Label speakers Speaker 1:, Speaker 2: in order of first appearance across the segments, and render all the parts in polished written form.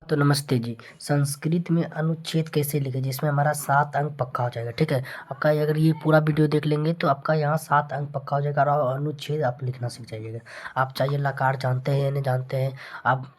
Speaker 1: तो नमस्ते जी। संस्कृत में अनुच्छेद कैसे लिखे जिसमें हमारा 7 अंक पक्का हो जाएगा। ठीक है, आपका अगर ये पूरा वीडियो देख लेंगे तो आपका यहाँ 7 अंक पक्का हो जाएगा और अनुच्छेद आप लिखना सीख जाइएगा। आप चाहे लकार जानते हैं या नहीं जानते हैं, आप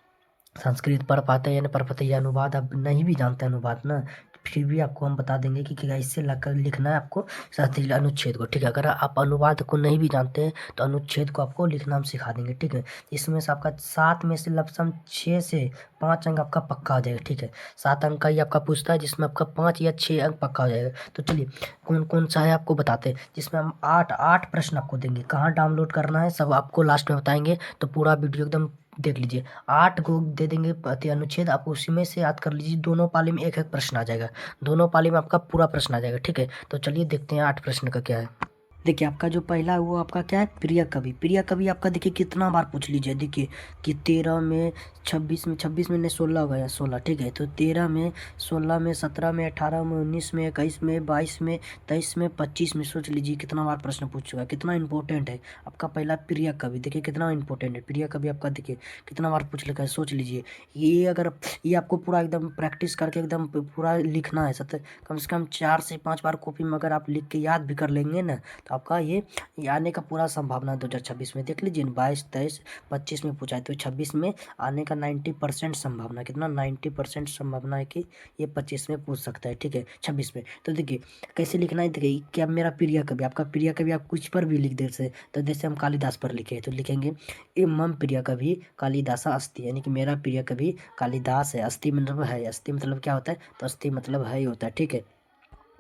Speaker 1: संस्कृत पढ़ पाते हैं या नहीं पढ़ पाते, ये अनुवाद आप नहीं भी जानते हैं अनुवाद ना, फिर भी आपको हम बता देंगे कि कैसे लिखना है आपको शास्त्रीय अनुच्छेद को। ठीक है, अगर आप अनुवाद को नहीं भी जानते हैं तो अनुच्छेद को आपको लिखना हम सिखा देंगे। ठीक है, इसमें से आपका 7 में से लमसम 6 से 5 अंक आपका पक्का हो जाएगा। ठीक है, 7 अंक का ही आपका पूछता है जिसमें आपका 5 या 6 अंक पक्का हो जाएगा। तो चलिए कौन कौन सा है आपको बताते हैं, जिसमें हम आठ आठ प्रश्न आपको देंगे। कहाँ डाउनलोड करना है सब आपको लास्ट में बताएंगे, तो पूरा वीडियो एकदम देख लीजिए। 8 को दे देंगे प्रति अनुच्छेद, आप उसी में से याद कर लीजिए। दोनों पाली में एक एक प्रश्न आ जाएगा, दोनों पाली में आपका पूरा प्रश्न आ जाएगा। ठीक है, तो चलिए देखते हैं 8 प्रश्न का क्या है। देखिए आपका जो पहला है वो आपका क्या है, प्रिय कवि। प्रिय कवि आपका देखिए कितना बार पूछ लीजिए। देखिए कि 13 में, 26 में, 26 में नहीं 16 होगा या 16। ठीक है, तो 13 में, 16 में, 17 में, 18 में, 19 में, 21 में, 22 में, 23 में, 25 में। सोच लीजिए कितना बार प्रश्न पूछ चुका है, कितना इंपॉर्टेंट है आपका पहला प्रिय कवि। देखिए कितना इंपॉर्टेंट है प्रिय कवि आपका, देखिए कितना बार पूछ लिखा है। सोच लीजिए ये अगर ये आपको पूरा एकदम प्रैक्टिस करके एकदम पूरा लिखना है, कम से कम 4 से 5 बार कॉपी में अगर आप लिख के याद भी कर लेंगे ना, तो आपका ये आने का पूरा संभावना 2026 में। देख लीजिए 22, 23, 25 में पूछा है, तो 26 में आने का 90% संभावना, कितना 90% संभावना है कि ये 25 में पूछ सकता है। ठीक है, 26 में। तो देखिए कैसे लिखना है, देखिए क्या मेरा प्रिय कवि, आपका प्रिय कवि आप कुछ पर भी लिख दे से, तो जैसे हम कालिदास पर लिखे हैं तो लिखेंगे ए मम प्रिय कवि कालिदासा अस्ति, यानी कि मेरा प्रिय कवि कालिदास है। अस्ति मतलब है, अस्ति मतलब क्या होता है, तो अस्ति मतलब है ही होता है। ठीक है,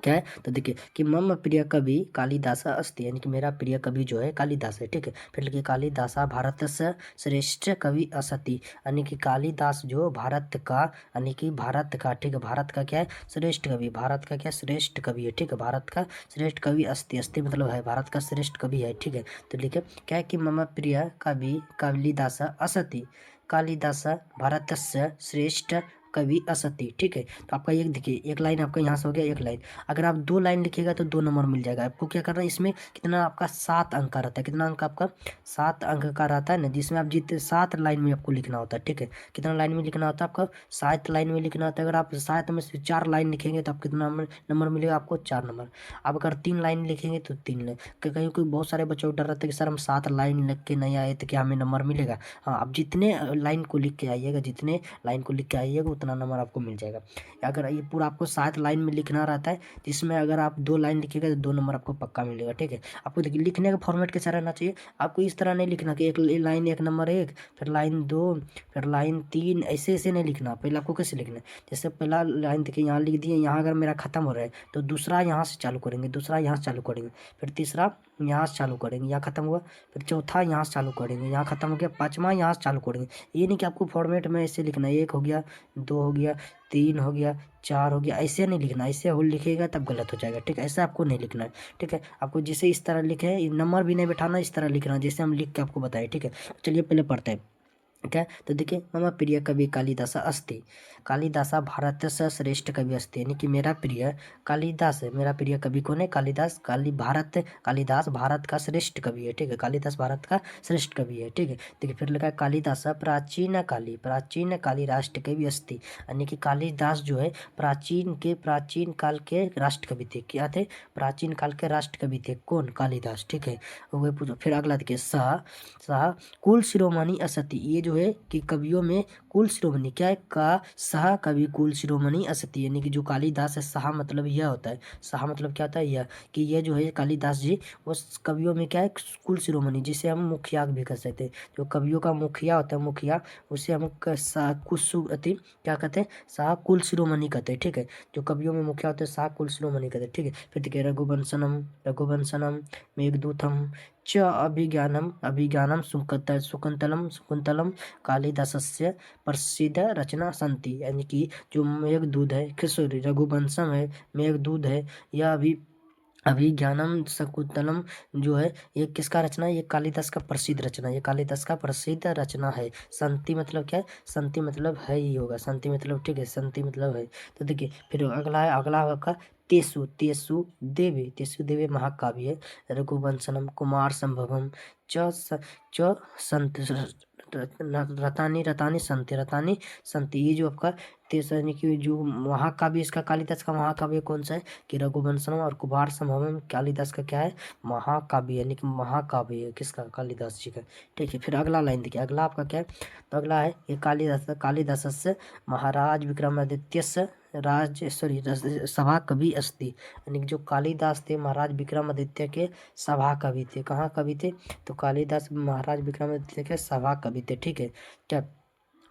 Speaker 1: क्या है, तो देखिए कि मम प्रिय कवि कालिदास अस्ति, यानी कि मेरा प्रिय कवि जो है कालिदास है। ठीक है, फिर लिखिए कालिदासा भारत से श्रेष्ठ कवि असति, यानी कि कालिदास जो भारत का, यानी कि भारत का, ठीक है, भारत का क्या है, श्रेष्ठ कवि, भारत का क्या श्रेष्ठ कवि है। ठीक है, भारत का श्रेष्ठ कवि अस्ति, अस्ति मतलब है, भारत का श्रेष्ठ कवि है। ठीक है, तो लिखे क्या है कि मम प्रिय कवि कालिदास असति, कालिदास भारत से श्रेष्ठ कवि असति। ठीक है, तो आपका एक देखिए एक लाइन आपका यहाँ से हो गया, एक लाइन। अगर आप 2 लाइन लिखिएगा तो 2 नंबर मिल जाएगा। आपको क्या करना है, इसमें कितना आपका 7 अंक का रहता है, कितना अंक आपका 7 अंक का रहता है ना, जिसमें आप जितने 7 लाइन में आपको लिखना होता है। ठीक है, कितना लाइन में लिखना होता है आपका, 7 लाइन में लिखना होता है। अगर आप 7 में से 4 लाइन लिखेंगे तो आप कितना नंबर मिलेगा आपको, 4 नंबर। अब अगर 3 लाइन लिखेंगे तो 3 लाइन। कहीं कोई बहुत सारे बच्चों को डर रहता है कि सर हम 7 लाइन लिख के नहीं आए तो क्या हमें नंबर मिलेगा। हाँ, आप जितने लाइन को लिख के आइएगा, जितने लाइन को लिख के आइएगा उतना नंबर आपको मिल जाएगा। अगर ये पूरा आपको 7 लाइन में लिखना रहता है, जिसमें अगर आप 2 लाइन लिखिएगा तो 2 नंबर आपको पक्का मिलेगा। ठीक है, आपको देखिए लिखने का फॉर्मेट कैसा रहना चाहिए, आपको इस तरह नहीं लिखना कि एक लाइन 1 नंबर 1, फिर लाइन 2, फिर लाइन 3, ऐसे ऐसे नहीं लिखना। पहले आपको कैसे लिखना है, जैसे पहला लाइन देखिए यहाँ लिख दिए, यहाँ अगर मेरा खत्म हो रहा है तो दूसरा यहाँ से चालू करेंगे, दूसरा यहाँ से चालू करेंगे, फिर तीसरा यहाँ से चालू करेंगे, यहाँ खत्म हुआ, फिर चौथा यहाँ से चालू करेंगे, यहाँ खत्म हो गया, पाँचवा यहाँ से चालू करेंगे। ये नहीं कि आपको फॉर्मेट में ऐसे लिखना है, 1 हो गया, 2 हो गया, 3 हो गया, 4 हो गया, ऐसे नहीं लिखना। ऐसे हो लिखेगा तब गलत हो जाएगा। ठीक है, ऐसा आपको नहीं लिखना है। ठीक है, आपको जैसे इस तरह लिखे है, नंबर भी नहीं बैठाना, इस तरह लिखना जैसे हम लिख के आपको बताए। ठीक है, चलिए पहले पढ़ते हैं। क्या है, तो देखिए मम प्रिय कवि कालिदास अस्ति, कालिदासा भारत से श्रेष्ठ कवि अस्ति, यानी कि मेरा प्रिय कालिदास है। मेरा प्रिय कवि कौन है, कालिदास। कालिदास भारत का श्रेष्ठ कवि है। ठीक है, कालिदास भारत का श्रेष्ठ कवि है। ठीक है, देखिए फिर लिखा है कालिदास प्राचीन काली राष्ट्र कवि अस्ति, यानी कि कालिदास जो है प्राचीन काल के राष्ट्र कवि थे। क्या थे, प्राचीन काल के राष्ट्र कवि थे। कौन, कालिदास। ठीक है, वो पूछो। फिर अगला देखिए सह कुल शिरोमणि असति, ये जो है कि कवियों में कुल शिरोमणि क्या है, का सह कवि कुल शिरोमणि असति, यानी कि जो कालिदास है, सहा मतलब यह होता है, सहा मतलब क्या होता है यह, कि ये जो है कालिदास जी वो कवियों में क्या है, कुल शिरोमणि, जिसे हम मुखिया भी कह सकते हैं। जो कवियों का मुखिया होता है, मुखिया, उसे हम अति क्या कहते हैं, शाह कुल शिरोमणि कहते हैं। ठीक है, जो कवियों में मुखिया होते हैं शाह कुल शिरोमणि कहते हैं। ठीक है, फिर देखिए रघुवंशनम मेघदूतम च अभिज्ञानम सुकुंतलम कालिदासस्य प्रसिद्ध रचना संति, यानी कि जो मेघदूत है, सॉरी रघुवंशम है, मेघदूत है, या अभिज्ञानम शकुंतलम जो है ये किसका रचना है, ये कालिदास का प्रसिद्ध रचना, ये कालिदास का प्रसिद्ध रचना है। संति मतलब क्या है, संति मतलब है ही होगा, संति मतलब, ठीक है, संति मतलब है। तो देखिए फिर अगला होगा तेसु देवे महाकाव्य है। रघुवंशनम कुमार संभवम च स- च संत रतानी रतानी संति रतानी संति, ये जो आपका तेसर यानी कि जो महाकाव्य इसका कालिदास का महाकाव्य कौन सा है कि रघुवंशम और कुमार संभवम में कालिदास का क्या है महाकाव्य, यानी कि महाकाव्य है किसका कालिदास जी का। ठीक है, फिर अगला लाइन देखिए, अगला आपका क्या है, तो अगला है ये कालिदास से महाराज विक्रमादित्य से सभा कवि अस्ति, यानी कि जो कालिदास थे महाराज विक्रमादित्य के सभा कवि थे। कहाँ कवि थे, तो कालिदास महाराज विक्रमादित्य के सभा कवि थे। ठीक है, क्या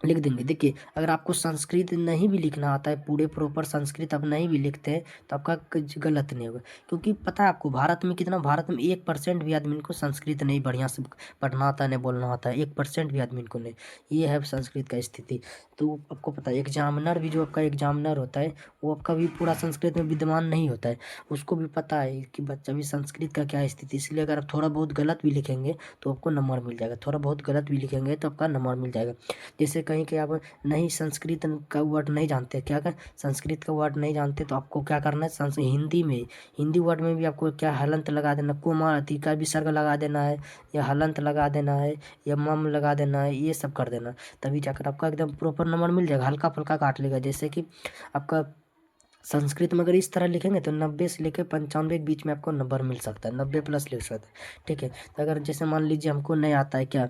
Speaker 1: लिख देंगे। देखिए अगर आपको संस्कृत नहीं भी लिखना आता है, पूरे प्रॉपर संस्कृत आप नहीं भी लिखते हैं तो आपका कुछ गलत नहीं होगा, क्योंकि पता है आपको भारत में कितना, भारत में 1% भी आदमी को संस्कृत नहीं बढ़िया से पढ़ना आता है, नहीं बोलना आता है, 1% भी आदमी को नहीं। ये है संस्कृत का स्थिति। तो आपको पता है एग्जामिनर भी, जो आपका एग्जामिनर होता है वो आपका भी पूरा संस्कृत में विद्यमान नहीं होता है, उसको भी पता है कि बच्चा भी संस्कृत का क्या स्थिति। इसलिए अगर आप थोड़ा बहुत गलत भी लिखेंगे तो आपको नंबर मिल जाएगा, थोड़ा बहुत गलत भी लिखेंगे तो आपका नंबर मिल जाएगा। जैसे कहीं कि आप नहीं संस्कृत का वर्ड नहीं जानते, क्या कर संस्कृत का वर्ड नहीं जानते तो आपको क्या करना है, हिंदी में, हिंदी वर्ड में भी आपको क्या हलंत लगा देना, कोमाती का विसर्ग लगा देना है, या हलंत लगा देना है, या मम लगा देना है, ये सब कर देना, तभी जाकर आपका एकदम प्रॉपर नंबर मिल जाएगा। हल्का फुल्का काट लेगा, जैसे कि आपका संस्कृत में अगर इस तरह लिखेंगे तो 90 से लेकर 95 के बीच में आपको नंबर मिल सकता है, 90 प्लस लिख सकता है। ठीक है, तो अगर जैसे मान लीजिए हमको नहीं आता है क्या,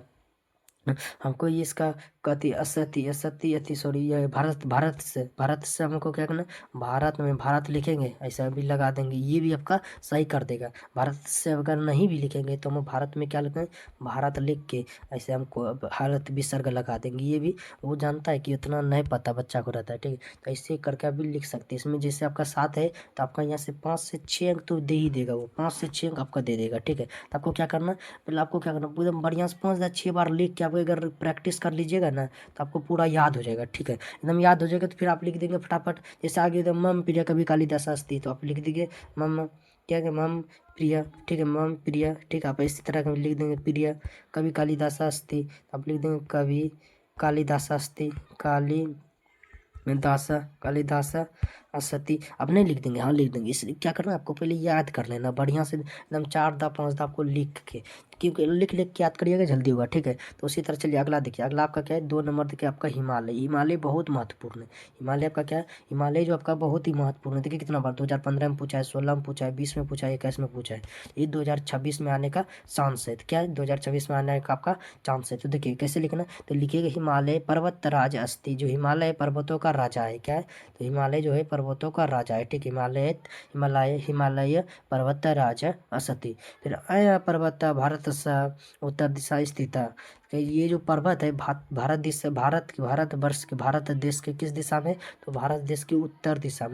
Speaker 1: हमको ये इसका कति असति असति अति सॉरी, ये भारत से हमको क्या करना, भारत में भारत लिखेंगे ऐसा भी लगा देंगे, ये भी आपका सही कर देगा। भारत से अगर नहीं भी लिखेंगे तो हम भारत में क्या लिखेंगे, भारत लिख के ऐसे हमको भारत विसर्ग लगा देंगे, ये भी वो जानता है कि उतना नहीं पता बच्चा को रहता है। ठीक है, तो ऐसे करके आप भी लिख सकते हैं। इसमें जैसे आपका 7 है तो आपका यहाँ से 5 से 6 अंक तो दे ही देगा, वो 5 से 6 अंक आपका दे देगा। ठीक है, तो आपको क्या करना, पहले आपको क्या करना, एकदम बढ़िया से 5 या 6 बार लिख के आप अगर प्रैक्टिस कर लीजिएगा ना तो आपको पूरा याद हो जाएगा। ठीक है, एकदम याद हो जाएगा तो फिर आप लिख देंगे फटाफट। जैसे आगे एकदम मम प्रिय कवि कालिदास अस्ति, तो आप लिख दीजिए मम क्या है, मम प्रिय। ठीक है, मम प्रिय। ठीक है, आप इसी तरह का लिख देंगे प्रिय कवि कालिदास अस्ति, आप लिख देंगे कवि कालिदास अस्ति, कालिदास असति, अब नहीं लिख देंगे, हाँ लिख देंगे। इसलिए क्या करना है आपको, पहले याद कर लेना बढ़िया से, एकदम 4 दा 5 दा आपको लिख के, क्योंकि लिख के याद करिएगा जल्दी होगा। ठीक है, तो उसी तरह चलिए अगला देखिए, अगला आपका क्या है, 2 नंबर देखिए आपका हिमालय। हिमालय बहुत महत्वपूर्ण है, हिमालय आपका क्या है, हिमालय जो आपका बहुत ही महत्वपूर्ण है। देखिए कितना बार 2015 में पूछा है, 16 में पूछा है, 20 में पूछा है, 21 में पूछा है, ये 2026 में आने का चांस है। क्या है, 2026 में आने का आपका चांस है। तो देखिए कैसे लिखना, तो लिखिएगा हिमालय पर्वत राज अस्ति, जो हिमालय पर्वतों का राजा है। क्या है, तो हिमालय जो है पर्वतों का राजा है। ठीक, हिमालय पर्वत राज असति। फिर अय पर्वत भारत स उत्तर दिशा स्थित, ये जो पर्वत है भारत भारत देश के किस दिशा में, तो भारत देश की उत्तर दिशा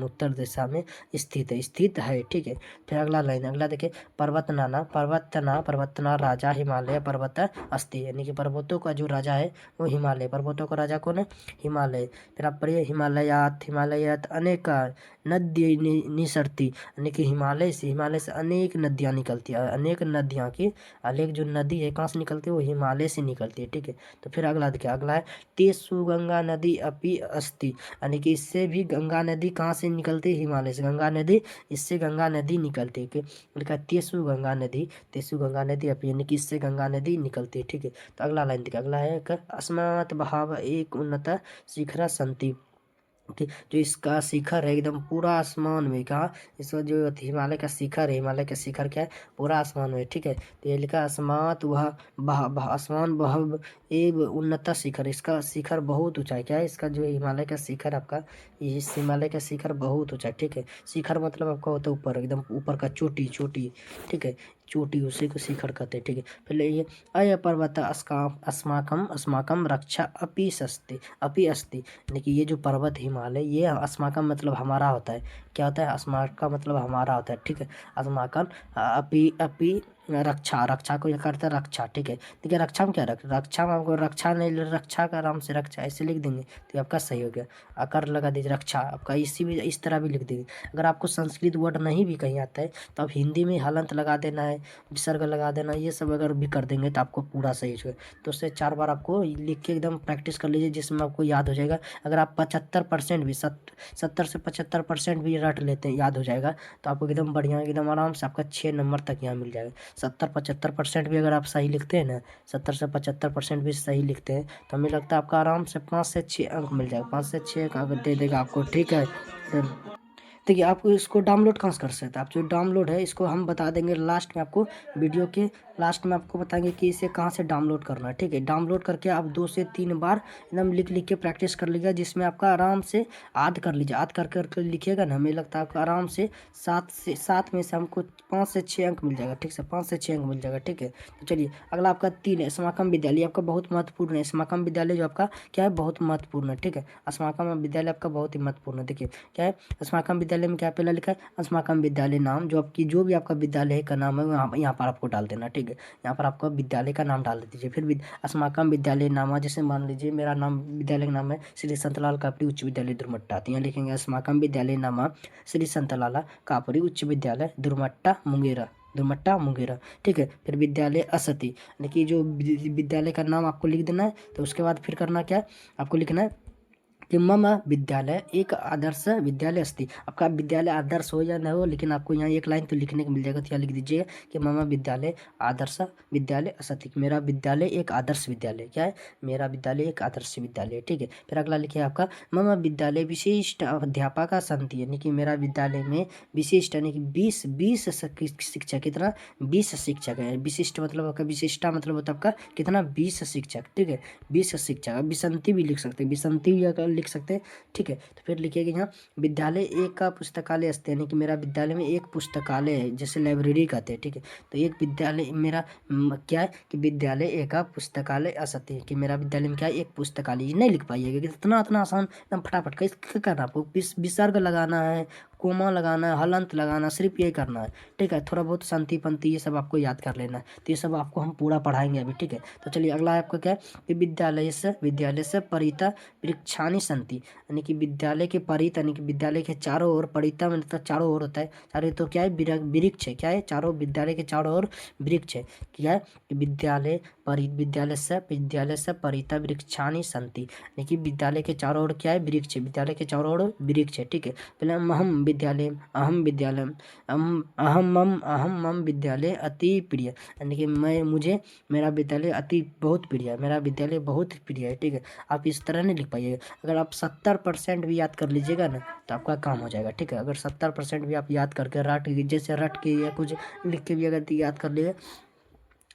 Speaker 1: में स्थित है। ठीक है, फिर अगला लाइन, अगला देखिए, पर्वतना राजा हिमालय पर्वत अस्ति, यानी कि पर्वतों का जो राजा है वो हिमालय, पर्वतों का राजा कौन है, हिमालय। फिर आप पढ़िए हिमालयात अनेक नदी निसरती, यानी कि हिमालय से अनेक नदियाँ निकलती है, अनेक नदियाँ की अनेक जो नदी है कहाँ से निकलती है, वो हिमालय से निकलती है। ठीक है, तो फिर अगला देखिए, अगला है तेसु गंगा नदी अपि अस्ति, यानी कि इससे भी गंगा नदी कहाँ से निकलती है, हिमालय से गंगा नदी, इससे गंगा नदी निकलती है। लिखा तेसु गंगा नदी अपि, यानी कि इससे गंगा नदी निकलती है। ठीक है, तो अगला लाइन देखिए, अगला है अस्मात् भाव एक उन्नत शिखरा संति, ठीक, जो इसका शिखर है एकदम पूरा आसमान में, कहा इसका जो हिमालय का शिखर है, हिमालय का शिखर क्या है, पूरा आसमान में। ठीक है, तो ये लिखा आसमात वह आसमान बह एक उन्नत शिखर, इसका शिखर बहुत ऊंचा है। क्या है, इसका जो हिमालय का शिखर आपका, इस हिमालय का शिखर बहुत ऊंचा है। ठीक है, शिखर मतलब आपका होता है ऊपर, एकदम ऊपर का चोटी। ठीक है, चोटी, उसी को शिखर कहते हैं। ठीक है, पहले ये अय पर्वत अस्माकम रक्षा अपि अस्ति, यानी कि ये जो पर्वत हिमालय, ये अस्माकम मतलब हमारा होता है। क्या होता है, अस्माकम मतलब हमारा होता है। ठीक है, अस्माकम अपि रक्षा को ये करता है रक्षा। ठीक है, देखिए रक्षा में क्या रक्षा में आपको रक्षा नहीं, रक्षा का आराम से रक्षा ऐसे लिख देंगे तो आपका सही हो गया। आकर लगा दीजिए रक्षा, आपका इस तरह भी लिख देंगे। अगर आपको संस्कृत वर्ड नहीं भी कहीं आता है तो आप हिंदी में हलंत लगा देना है, विसर्ग लगा देना, ये सब अगर भी कर देंगे तो आपको पूरा सही हो जाएगा। तो उससे 4 बार आपको लिख के एकदम प्रैक्टिस कर लीजिए, जिसमें आपको याद हो जाएगा। अगर आप 75% भी 70 से 75% भी रट लेते हैं, याद हो जाएगा, तो आपको एकदम बढ़िया, एकदम आराम से आपका 6 नंबर तक यहाँ मिल जाएगा। 70-75% भी अगर आप सही लिखते हैं ना, 70 से 75% भी सही लिखते हैं तो हमें लगता है आपका आराम से 5 से 6 अंक मिल जाएगा, 5 से 6 अंक दे देगा आपको, ठीक है। देखिए आप इसको डाउनलोड कहाँ से कर सकते हैं, आप जो डाउनलोड है इसको हम बता देंगे लास्ट में आपको, वीडियो के लास्ट में आपको बताएंगे कि इसे कहाँ से डाउनलोड करना है, ठीक है। डाउनलोड करके आप 2 से 3 बार एकदम लिख लिख के प्रैक्टिस कर लीजिएगा, जिसमें आपका आराम से आद कर लीजिए, आद कर लिखिएगा ना, हमें लगता है आपको आराम से 7 में से हमको 5 से 6 अंक मिल जाएगा, ठीक है, 5 से 6 अंक मिल जाएगा, ठीक है। तो चलिए अगला आपका 3 है, समाकम विद्यालय, आपका बहुत महत्वपूर्ण है, समाकम विद्यालय जो आपका क्या है, बहुत महत्वपूर्ण है, ठीक है। समाकम विद्यालय आपका बहुत ही महत्वपूर्ण है। देखिए क्या है, अस्माकम विद्यालय में क्या पहला लिखा है, अस्माकम विद्यालय नाम, जो आपकी जो भी आपका विद्यालय का नाम है यहाँ पर आपको डाल देना, ठीक है। यहाँ पर आपका विद्यालय का नाम डाल दीजिए। फिर अस्माकम विद्यालय नाम, जैसे मान लीजिए मेरा नाम, विद्यालय का नाम है श्री संतलाल कापड़ी उच्च विद्यालय दुर्मट्टा, तो यहाँ लिखेंगे अस्माकम विद्यालय नाम श्री संतलाल कापड़ी उच्च विद्यालय दुर्मट्टा मुंगेरा, ठीक है। फिर विद्यालय असति, यानी कि जो विद्यालय का नाम आपको लिख देना है। तो उसके बाद फिर करना क्या है, आपको लिखना है कि मम विद्यालय एक आदर्श विद्यालय अस्ति। आपका विद्यालय आदर्श हो या न हो, लेकिन आपको यहाँ एक लाइन तो लिखने को मिल जाएगा, तो यहाँ लिख दीजिएगा कि मम विद्यालय आदर्श विद्यालय अस्ति, मेरा विद्यालय एक आदर्श विद्यालय, क्या है, मेरा विद्यालय एक आदर्श विद्यालय, ठीक है। फिर अगला लिखिए आपका मम विद्यालय विशिष्ट अध्यापक संति, यानी कि मेरा विद्यालय में विशिष्ट, यानी कि 20 शिक्षक, कितना 20 शिक्षक है। विशिष्ट मतलब आपका, विशिष्टा मतलब होता है आपका कितना 20 शिक्षक, ठीक है, 20 शिक्षक। विसंति भी लिख सकते हैं, विसंति भी लिख सकते हैं, ठीक है। तो फिर लिखिएगा यहाँ विद्यालय एक का पुस्तकालय अस्ति, यानी कि मेरा विद्यालय में एक पुस्तकालय है, जैसे लाइब्रेरी कहते हैं, ठीक है। तो एक विद्यालय मेरा क्या है कि विद्यालय एक का पुस्तकालय अस्ति, कि मेरा विद्यालय में क्या है, एक पुस्तकालय। नहीं लिख पाइएगा कि इतना आसान एकदम फटाफट कैसे करना, आपको विसर्ग लगाना है, कोमा लगाना है, हलंत लगाना, सिर्फ यही करना है, ठीक है। थोड़ा बहुत शांति पंक्ति ये सब आपको याद कर लेना है, तो ये सब आपको हम पूरा पढ़ाएंगे अभी, ठीक है। तो चलिए अगला है आपका क्या है कि विद्यालय से परिता वृक्षानि संति, यानी कि विद्यालय के परित, यानी कि विद्यालय के चारों ओर, परिता मतलब चारों ओर होता है, चारों तो क्या है, वृक्ष है, क्या है, चारों विद्यालय के चारों ओर वृक्ष है, क्या है, विद्यालय से परिता वृक्षानि संति, यानी कि विद्यालय के चारों ओर क्या है, वृक्ष है, विद्यालय के चारों ओर वृक्ष है, ठीक है। पहले अहम मम विद्यालय अति प्रिय, यानी कि मुझे मेरा विद्यालय अति बहुत प्रिय है, मेरा विद्यालय बहुत प्रिय है, ठीक है। आप इस तरह नहीं लिख पाइएगा। अगर आप 70% भी याद कर लीजिएगा ना, तो आपका काम हो जाएगा, ठीक है। अगर 70% भी आप याद करके जैसे रट के या कुछ लिख के भी अगर याद कर लिए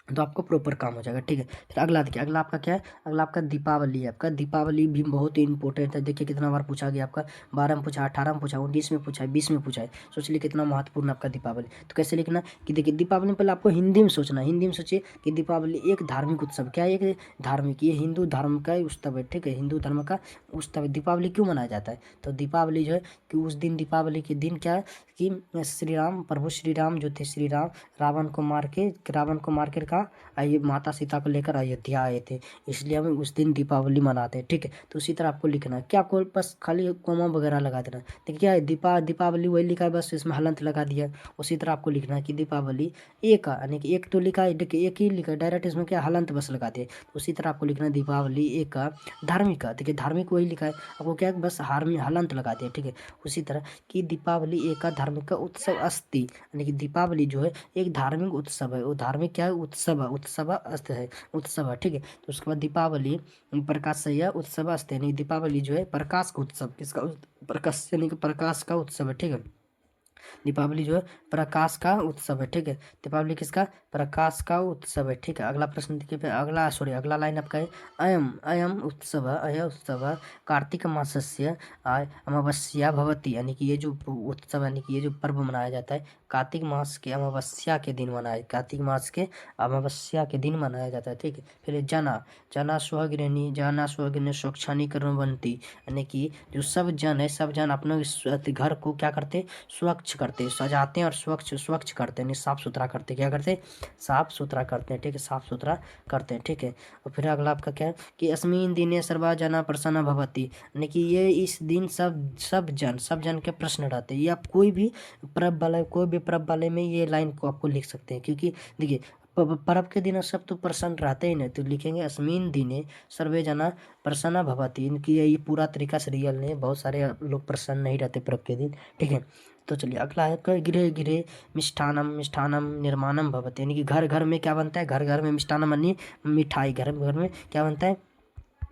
Speaker 1: तो आपको प्रॉपर काम हो जाएगा, ठीक है। फिर अगला देखिए, अगला आपका क्या है, अगला आपका दीपावली है। आपका दीपावली भी बहुत ही इंपॉर्टेंट है। देखिए कितना बार पूछा गया आपका, 12 में पूछा, 18 में पूछा, 19 में पूछा है, 20 में पूछा है। सोच लीजिए कितना महत्वपूर्ण आपका दीपावली। तो कैसे लिखना कि देखिए दीपावली में पहले आपको हिंदी में सोचना है, हिंदी में सोचिए कि दीपावली एक धार्मिक उत्सव, क्या है, एक धार्मिक, ये हिंदू धर्म का उत्सव है, ठीक है, हिंदू धर्म का उत्सव है। दीपावली क्यों मनाया जाता है, तो दीपावली जो है कि उस दिन, दीपावली के दिन क्या है कि प्रभु श्री राम जो थे, श्री राम रावण को मार के कहा ये माता सीता को लेकर अयोध्या आए थे, इसलिए हम उस दिन दीपावली मनाते हैं, ठीक है। तो उसी तरह आपको लिखना है, क्या आपको बस खाली कोमा वगैरह लगा देना है। देखिए क्या है, दीपावली वही लिखा है, बस इसमें हलंत लगा दिया। उसी तरह आपको लिखना है कि दीपावली एक का, यानी कि एक तो लिखा है, देखिए एक ही लिखा है डायरेक्ट, इसमें क्या हलंत बस लगा दिए। तो उसी तरह आपको लिखना है दीपावली एक का धार्मिक का, देखिए धार्मिक वही लिखा है, आपको क्या है बस हलंत लगा दिया, ठीक है। उसी तरह कि दीपावली एक का धार्मिक का उत्सव अस्ति, यानी कि दीपावली जो है एक धार्मिक उत्सव है, वो धार्मिक क्या है, उत्सव अस्त है, उत्सव है, ठीक है। तो उसके बाद दीपावली प्रकाश उत्सव अस्त, यानी दीपावली जो है प्रकाश का उत्सव, किसका प्रकाश, यानी कि प्रकाश का उत्सव है, ठीक है। दीपावली जो है प्रकाश का उत्सव है, ठीक है। दीपावली किसका, प्रकाश का उत्सव है, ठीक है। अगला प्रश्न देखिए, अगला लाइन आपका है अयम उत्सव कार्तिक मासस्य अमावस्या भवति, यानी कि ये जो उत्सव, यानी कि ये जो पर्व मनाया जाता है कार्तिक मास के अमावस्या के दिन कार्तिक मास के अमावस्या के दिन मनाया जाता है, ठीक है। फिर जना स्वगृहिणी स्वच्छानी कर्मवंती, यानी कि जो सब जन है, सब जन अपने घर को क्या करते, स्वच्छ करते, सजाते हैं और स्वच्छ करते हैं, साफ सुथरा करते, क्या करते, साफ सुथरा करते हैं, ठीक है, साफ सुथरा करते हैं, ठीक है। और फिर अगला आपका क्या है कि अस्मिन दिने सर्वा जना प्रसन्न भवति, यानी कि ये इस दिन सब जन के प्रश्न रहते हैं। ये आप कोई भी पर्व वाले में ये लाइन को आपको लिख सकते हैं, क्योंकि देखिए पर्व के दिन सब तो प्रसन्न रहते ही नहीं, तो लिखेंगे अस्मिन दिने सर्वे जना प्रसन्न भवती। इनकी ये पूरा तरीका से रियल नहीं है, बहुत सारे लोग प्रसन्न नहीं रहते पर्व के दिन, ठीक है। तो चलिए अगला है गृह गृह मिष्ठानम मिष्ठानम निर्माणम भवती, यानी कि घर घर में क्या बनता है, घर घर में मिष्ठानम यानी मिठाई, घर घर में क्या बनता है,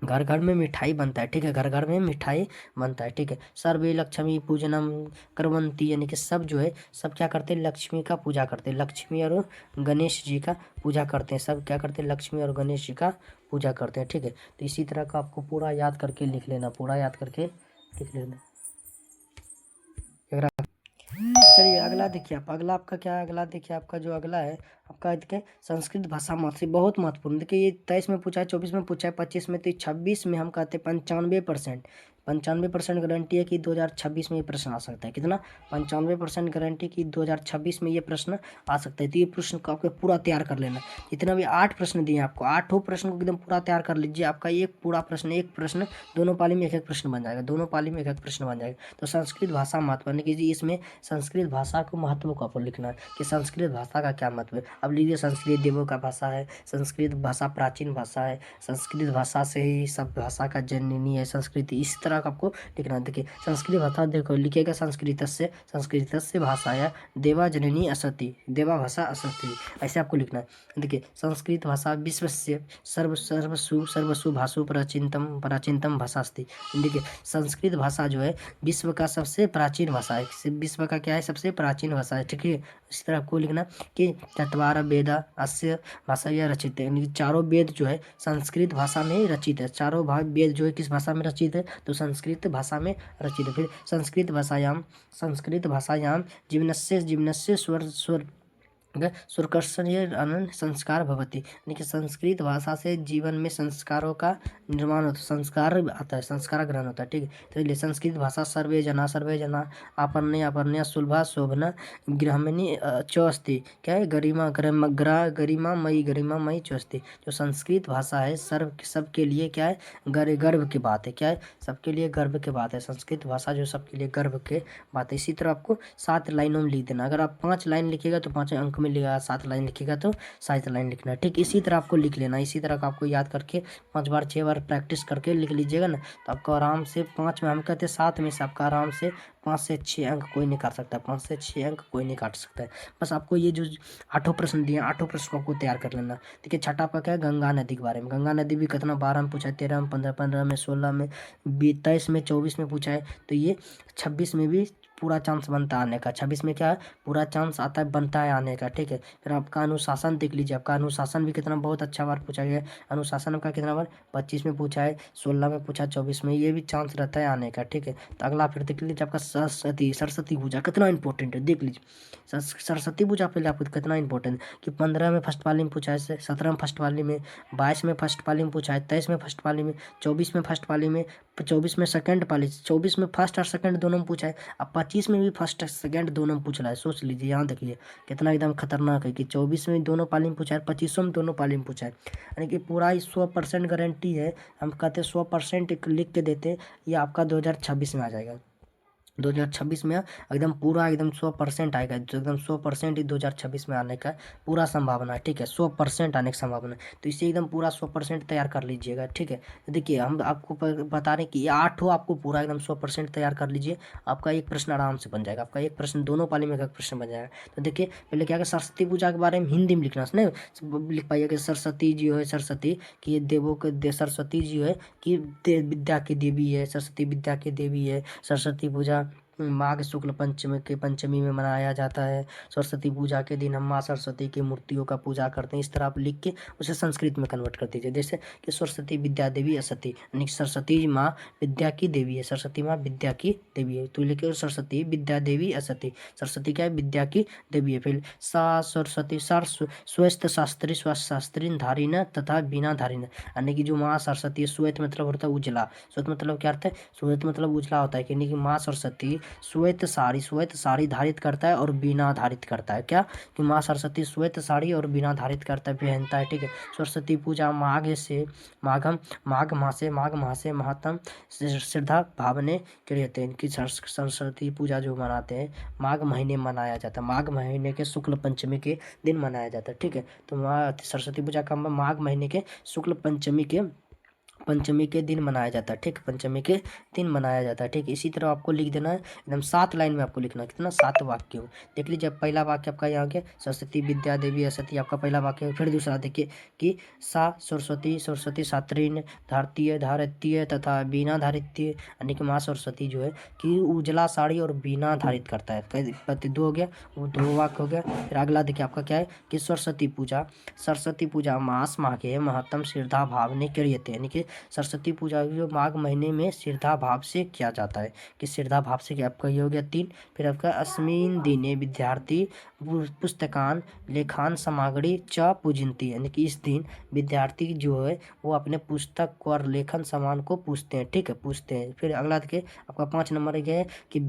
Speaker 1: घर घर में मिठाई बनता है, ठीक है, घर घर में मिठाई बनता है, ठीक है। सर्वे लक्ष्मी पूजनम करवंती, यानी कि सब जो है सब क्या करते हैं, लक्ष्मी का पूजा करते हैं, लक्ष्मी और गणेश जी का पूजा करते हैं, सब क्या करते हैं, लक्ष्मी और गणेश जी का पूजा करते हैं, ठीक है। तो इसी तरह का आपको पूरा याद करके लिख लेना, पूरा याद करके लिख लेना। चलिए अगला देखिए आप, अगला आपका क्या है, अगला देखिए आपका जो अगला है आपका देखिए संस्कृत भाषा महत्व बहुत महत्वपूर्ण। देखिए ये 23 में पूछा है, 24 में पूछा है, 25 में, तो 26 में हम कहते हैं 95%, 95% गारंटी है कि 2026 में ये प्रश्न आ सकता है। कितना, 95% गारंटी कि 2026 में ये प्रश्न आ सकता है। तो ये प्रश्न को आपको पूरा तैयार कर लेना। जितना भी 8 प्रश्न दिए आपको, 8 प्रश्न को एकदम पूरा तैयार कर लीजिए। आपका एक पूरा प्रश्न, एक प्रश्न दोनों पाली में एक एक प्रश्न बन जाएगा, दोनों पाली में एक एक प्रश्न बन जाएगा। तो संस्कृत भाषा महत्व, यानी कि इसमें संस्कृत भाषा को महत्व को आपको लिखना है कि संस्कृत भाषा का क्या महत्व है। अब लीजिए संस्कृत देवों का भाषा है, संस्कृत भाषा प्राचीन भाषा है, संस्कृत भाषा से ही सब भाषा का जननी है संस्कृत, इस तरह का आपको लिखना है। देखिए संस्कृत भाषा देखो लिखिएगा संस्कृतस्य भाषाया देवा जननी असति, देवा भाषा असति, ऐसे आपको लिखना है। देखिए संस्कृत भाषा विश्वस्य सर्वसु भाषु प्राचीनतम भाषा अस्ति। देखिए संस्कृत भाषा जो है विश्व का सबसे प्राचीन भाषा है, विश्व का क्या है, सबसे प्राचीन भाषा है, ठीक है। इस तरह आपको लिखना कि चत्वार वेदा अस्य भाषा रचित है, यानी कि चारों वेद जो है संस्कृत भाषा में ही रचित है, चारों वेद जो है किस भाषा में रचित है, तो संस्कृत भाषा में रचित है। फिर संस्कृत भाषायाम जीवनस्य स्वर सुरकर्षणीय अनंत संस्कार भवति, यानी कि संस्कृत भाषा से जीवन में संस्कारों का निर्माण होता है, संस्कार आता है, संस्कार ग्रहण होता है, ठीक है। तो इसलिए संस्कृत भाषा सर्वे जना अपरण्य सुलभा शोभना गृहमणि च अस्ति, क्या है, गरिमामयी च अस्ति। जो संस्कृत भाषा है सबके लिए क्या है, गर्व की बात है, क्या है, सबके लिए गर्व की बात है, संस्कृत भाषा जो सबके लिए गर्व की बात है। इसी तरह आपको 7 लाइनों में लिख देना। अगर आप 5 लाइन लिखिएगा तो 5 अंक में लिखा, 7 लाइन लिखिएगा तो 7 लाइन लिखना है, ठीक। इसी तरह आपको लिख लेना, इसी तरह का आपको याद करके 5 बार 6 बार प्रैक्टिस करके लिख लीजिएगा ना, तो आपको आराम से 5 में, हम कहते हैं 7 में से आपका आराम से 5 से 6 अंक कोई नहीं काट सकता, 5 से 6 अंक कोई नहीं काट सकता है। बस आपको ये जो 8 प्रश्न दिए, 8 प्रश्न को आपको तैयार कर लेना। देखिए छठा आपका क्या है, गंगा नदी के बारे में। गंगा नदी भी कितना 12 में पूछा है, 13 में, 15 में, 16 में, 23 में, 24 में पूछा है, तो ये 26 में भी पूरा चांस बनता है आने का। 26 में क्या है, पूरा चांस आता है, बनता है आने का, ठीक है। फिर आपका अनुशासन देख लीजिए, आपका अनुशासन भी कितना बहुत अच्छा बार पूछा गया है। अनुशासन आपका कितना बार, 25 में पूछा है, 16 में पूछा, 24 में, ये भी चांस रहता है आने का, ठीक है। तो अगला फिर देख लीजिए आपका सरस्वती पूजा कितना इंपॉर्टेंट है, देख लीजिए सरस्वती पूजा पहले आपको कितना इंपॉर्टेंट है कि 15 में फर्स्ट पाली में पूछा है, 17 में फर्स्ट पाली में, 22 में फर्स्ट पाली में पूछा है, 23 में फर्स्ट पाली में, 24 में फर्स्ट पाली में, 24 में सेकंड पाली, 24 में फर्स्ट और सेकंड दोनों में पूछा है, अब 25 में भी फर्स्ट और सेकंड दोनों में पूछ रहा है। सोच लीजिए, यहाँ देखिए कितना एकदम खतरनाक है कि 24 में दोनों पाली में पूछा है, 25 में दोनों पाली में पूछा है, यानी कि पूरा ही 100% गारंटी है। हम कहते हैं 100% लिख के देते, ये आपका 2026 में आ जाएगा। 2026 में एकदम पूरा एकदम 100% आएगा, जो एकदम 100% ही 2026 में आने का पूरा संभावना है, ठीक है, 100% आने की संभावना है। तो इसे एकदम पूरा 100% तैयार कर लीजिएगा, ठीक है। तो देखिए हम आपको बता रहे हैं कि ये 8 हो, आपको पूरा एकदम 100% तैयार कर लीजिए, आपका एक प्रश्न आराम से बन जाएगा, आपका एक प्रश्न दोनों पाली में एक प्रश्न बन जाएगा। तो देखिए पहले क्या सरस्वती पूजा के बारे में हिंदी में लिखना, नहीं लिख पाइएगा, सरस्वती जी है, सरस्वती कि ये देवों के सरस्वती जी है कि विद्या की देवी है, सरस्वती विद्या की देवी है। सरस्वती पूजा माघ शुक्ल पंचमी के पंचमी में मनाया जाता है। सरस्वती पूजा के दिन हम माँ सरस्वती की मूर्तियों का पूजा करते हैं। इस तरह आप लिख के उसे संस्कृत में कन्वर्ट कर दीजिए, जैसे कि सरस्वती विद्या देवी असती, यानी सरस्वती माँ विद्या की देवी है, सरस्वती माँ विद्या की देवी है। तो लिखिए सरस्वती विद्या देवी असती, सरस्वती क्या है, विद्या की देवी है। फिर सा सरस्वती स्वस्थ शास्त्री स्वास्थ्य शास्त्री धारिण तथा बिना धारिण, यानी कि जो माँ सरस्वती, श्वेत मतलब होता है उजला, श्वेत मतलब क्या अर्थ है, श्वेत मतलब उजला होता है, यानी कि माँ सरस्वती श्वेत साड़ी धारित करता है और बीना धारित करता है। क्या कि माँ सरस्वती श्वेत साड़ी और बीना धारित करता है, पहनता है। ठीक है। सरस्वती पूजा माघ मासे महत्तम श्रद्धा भावने क्रियते। इनकी सरस्वती पूजा जो मनाते हैं माघ महीने मनाया जाता है, माघ महीने के शुक्ल पंचमी के दिन मनाया जाता है। ठीक है। तो माँ सरस्वती पूजा का माघ महीने के शुक्ल पंचमी के दिन मनाया जाता है। ठीक, पंचमी के दिन मनाया जाता है। ठीक, इसी तरह आपको लिख देना है एकदम 7 लाइन में आपको लिखना है। कितना 7 वाक्य हो। देख लीजिए पहला वाक्य आपका यहाँ के सरस्वती विद्या देवी असती आपका पहला वाक्य है। फिर दूसरा देखिए कि सा सरस्वती सात्रीन धारित्य तथा बीना धारित्य, यानी कि माँ सरस्वती जो है कि उजला साड़ी और बीना धारित करता है। पति 2 हो गया, वो 2 वाक्य हो गया। फिर अगला देखिए आपका क्या है कि सरस्वती पूजा मास माह के महत्तम श्रद्धा भाव ने क्रियते, यानी कि सरस्वती पूजा जो माघ महीने में श्रद्धा भाव से किया जाता है। कि श्रद्धा भाव से क्या आपका ये हो गया 3। फिर आपका अस्मिन दिने विद्यार्थी पुस्तकान लेखान सामग्री च पूजनती, यानी कि इस दिन विद्यार्थी जो है वो अपने पुस्तक और लेखन सामान को पूछते हैं। ठीक है, पूछते हैं। फिर अगला देखिए आपका 5 नंबर क्या है कि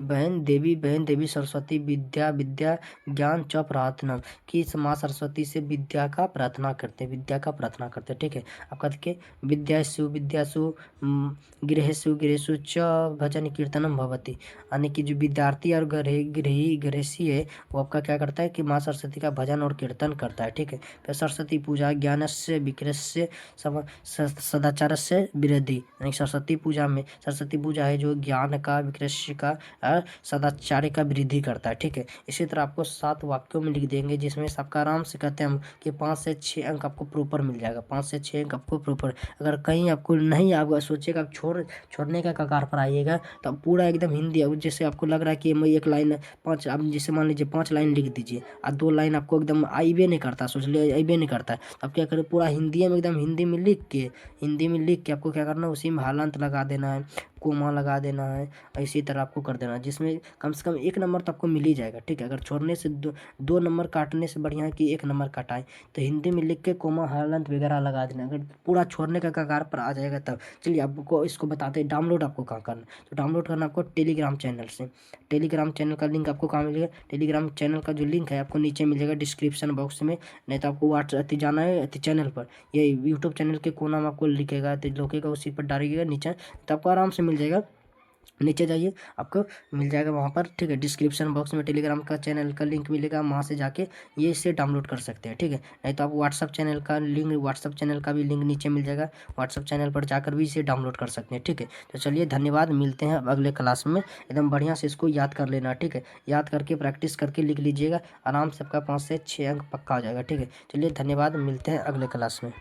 Speaker 1: बहन देवी सरस्वती विद्या ज्ञान च प्रार्थना, कि माँ सरस्वती से विद्या का प्रार्थना करते हैं। ठीक है। आपका देखिए विद्यासु गृहेषु च भजन कीर्तनम भवति, यानी कि जो विद्यार्थी और गृहसी है वो आपका क्या करता है कि माँ सरस्वती का भजन और कीर्तन करता है। ठीक है। फिर सरस्वती पूजा ज्ञान से विक्रस्य सदाचार से वृद्धि, यानी सरस्वती पूजा है जो ज्ञान का विक्रय का सदाचार का वृद्धि करता है। ठीक है। इसी तरह आपको 7 वाक्यों में लिख देंगे, जिसमें सबका आराम से कहते हैं हम कि 5 से 6 अंक आपको प्रॉपर मिल जाएगा। 5 से 6 अंक आपको प्रॉपर। अगर कहीं आपको नहीं आप सोचेगा आप छोड़ने का कगार पर आइएगा तो पूरा एकदम हिंदी, अब जैसे आपको लग रहा है कि मैं 1 लाइन 5, आप जैसे मान लीजिए 5 लाइन लिख दीजिए और 2 लाइन आपको एकदम आइबे नहीं करता, सोच लिया आइबे नहीं करता है, तो आप क्या करें पूरा हिंदी में एकदम हिंदी में लिख के आपको क्या करना है उसी में हलांत लगा देना है, कोमा लगा देना है। इसी तरह आपको कर देना है, जिसमें कम से कम 1 नंबर तो आपको मिल ही जाएगा। ठीक है। अगर छोड़ने से 2 नंबर काटने से बढ़िया है कि 1 नंबर काटाएं, तो हिंदी में लिख के कोमा हलांत वगैरह लगा देना। अगर पूरा छोड़ने का कगार पर आ जाएगा तब चलिए आपको इसको बताते हैं डाउनलोड आपको कहाँ करना। तो डाउनलोड करना आपको टेलीग्राम चैनल से। टेलीग्राम चैनल का लिंक आपको कहाँ मिलेगा, टेलीग्राम चैनल का जो लिंक है आपको नीचे मिलेगा डिस्क्रिप्शन बॉक्स में, नहीं तो आपको व्हाट्सएप जाना है चैनल पर, ये यूट्यूब चैनल के कोना में आपको लिखेगा तो लोकेगा, उसी पर डालिएगा नीचे तो आपको आराम से मिल जाएगा। नीचे जाइए आपको मिल जाएगा वहाँ पर। ठीक है। डिस्क्रिप्शन बॉक्स में टेलीग्राम का चैनल का लिंक मिलेगा, वहाँ से जाके ये इसे डाउनलोड कर सकते हैं। ठीक है। नहीं तो आप व्हाट्सअप चैनल का भी लिंक नीचे मिल जाएगा, व्हाट्सअप चैनल पर जाकर भी इसे डाउनलोड कर सकते हैं। ठीक है। तो चलिए धन्यवाद, मिलते हैं अब अगले क्लास में। एकदम बढ़िया से इसको याद कर लेना। ठीक है। याद करके प्रैक्टिस करके लिख लीजिएगा, आराम से आपका 5 से 6 अंक पक्का हो जाएगा। ठीक है। चलिए धन्यवाद, मिलते हैं अगले क्लास में।